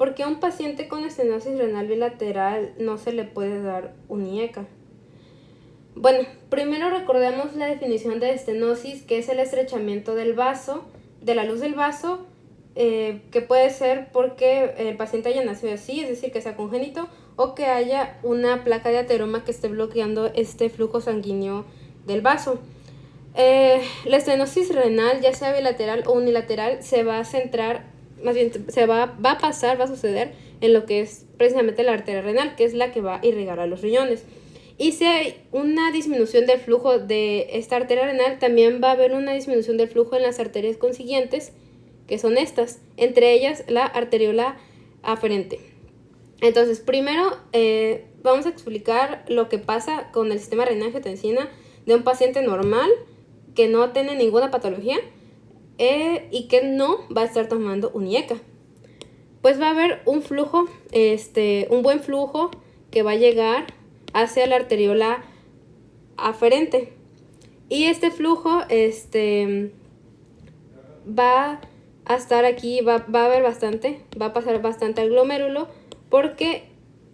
¿por qué a un paciente con estenosis renal bilateral no se le puede dar un IECA? Bueno, primero recordemos la definición de estenosis, que es el estrechamiento del vaso, de la luz del vaso, que puede ser porque el paciente haya nacido así, es decir, que sea congénito, o que haya una placa de ateroma que esté bloqueando este flujo sanguíneo del vaso. La estenosis renal, ya sea bilateral o unilateral, se va a centrar, más bien va a suceder en lo que es precisamente la arteria renal, que es la que va a irrigar a los riñones. Y si hay una disminución del flujo de esta arteria renal, también va a haber una disminución del flujo en las arterias consiguientes, que son estas, entre ellas la arteriola aferente. Entonces, primero vamos a explicar lo que pasa con el sistema renina-angiotensina de un paciente normal que no tiene ninguna patología y que no va a estar tomando un IECA. Pues va a haber un flujo, un buen flujo que va a llegar hacia la arteriola aferente. Y este flujo va a estar aquí, va a haber bastante, va a pasar bastante al glomérulo, porque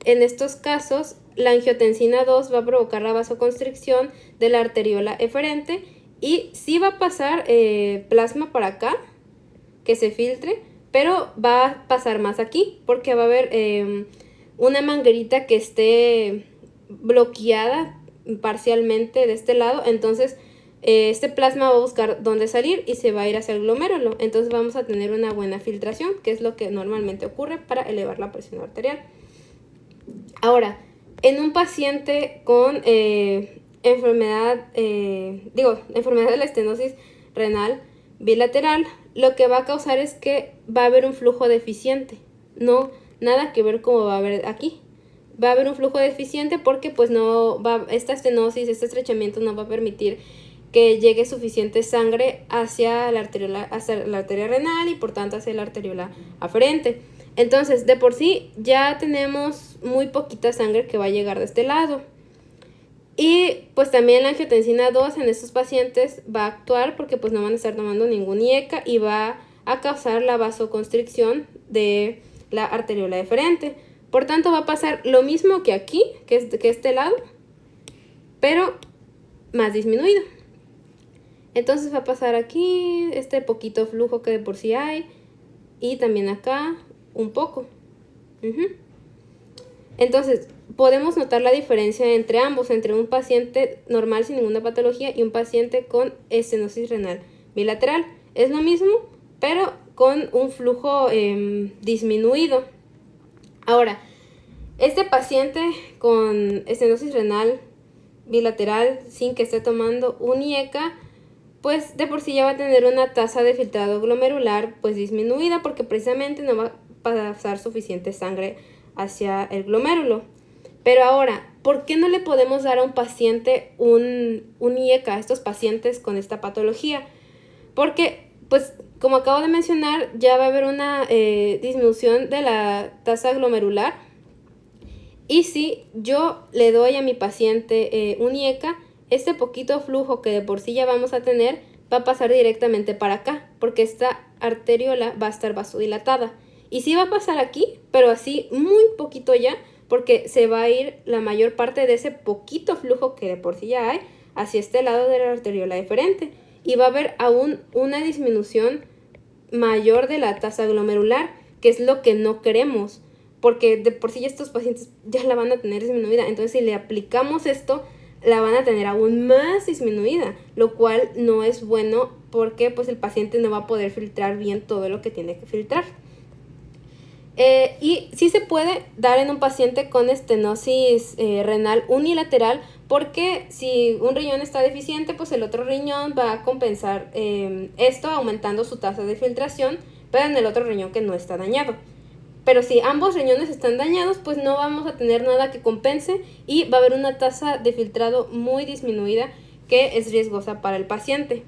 en estos casos la angiotensina 2 va a provocar la vasoconstricción de la arteriola eferente y sí va a pasar plasma para acá, que se filtre, pero va a pasar más aquí, porque va a haber una manguerita que esté bloqueada parcialmente de este lado, entonces este plasma va a buscar dónde salir y se va a ir hacia el glomérulo, entonces vamos a tener una buena filtración, que es lo que normalmente ocurre para elevar la presión arterial. Ahora, en un paciente con enfermedad de la estenosis renal bilateral, lo que va a causar es que va a haber un flujo deficiente, no nada que ver como va a haber aquí. Va a haber un flujo deficiente porque pues no va, esta estenosis, este estrechamiento no va a permitir que llegue suficiente sangre hacia la arteria renal y por tanto hacia la arteriola aferente. Entonces, de por sí ya tenemos muy poquita sangre que va a llegar de este lado. Y pues también la angiotensina 2 en estos pacientes va a actuar porque pues no van a estar tomando ningún IECA y va a causar la vasoconstricción de la arteriola eferente. Por tanto, va a pasar lo mismo que aquí, que este lado, pero más disminuido. Entonces va a pasar aquí este poquito flujo que de por sí hay y también acá un poco. Entonces, podemos notar la diferencia entre ambos, entre un paciente normal sin ninguna patología y un paciente con estenosis renal bilateral. Es lo mismo, pero con un flujo disminuido. Ahora, este paciente con estenosis renal bilateral sin que esté tomando un IECA, pues de por sí ya va a tener una tasa de filtrado glomerular pues disminuida porque precisamente no va a pasar suficiente sangre hacia el glomérulo. Pero ahora, ¿por qué no le podemos dar a un paciente un IECA a estos pacientes con esta patología? Porque, pues, como acabo de mencionar, ya va a haber una disminución de la tasa glomerular. Y si yo le doy a mi paciente un IECA, este poquito flujo que de por sí ya vamos a tener va a pasar directamente para acá, porque esta arteriola va a estar vasodilatada. Y sí va a pasar aquí, pero así muy poquito ya, porque se va a ir la mayor parte de ese poquito flujo que de por sí ya hay hacia este lado de la arteriola eferente. Y va a haber aún una disminución mayor de la tasa glomerular, que es lo que no queremos, porque de por sí ya estos pacientes ya la van a tener disminuida. Entonces, si le aplicamos esto, la van a tener aún más disminuida, lo cual no es bueno porque pues el paciente no va a poder filtrar bien todo lo que tiene que filtrar. Y sí se puede dar en un paciente con estenosis renal unilateral, porque si un riñón está deficiente, pues el otro riñón va a compensar esto aumentando su tasa de filtración, pero en el otro riñón que no está dañado. Pero si ambos riñones están dañados, pues no vamos a tener nada que compense y va a haber una tasa de filtrado muy disminuida que es riesgosa para el paciente.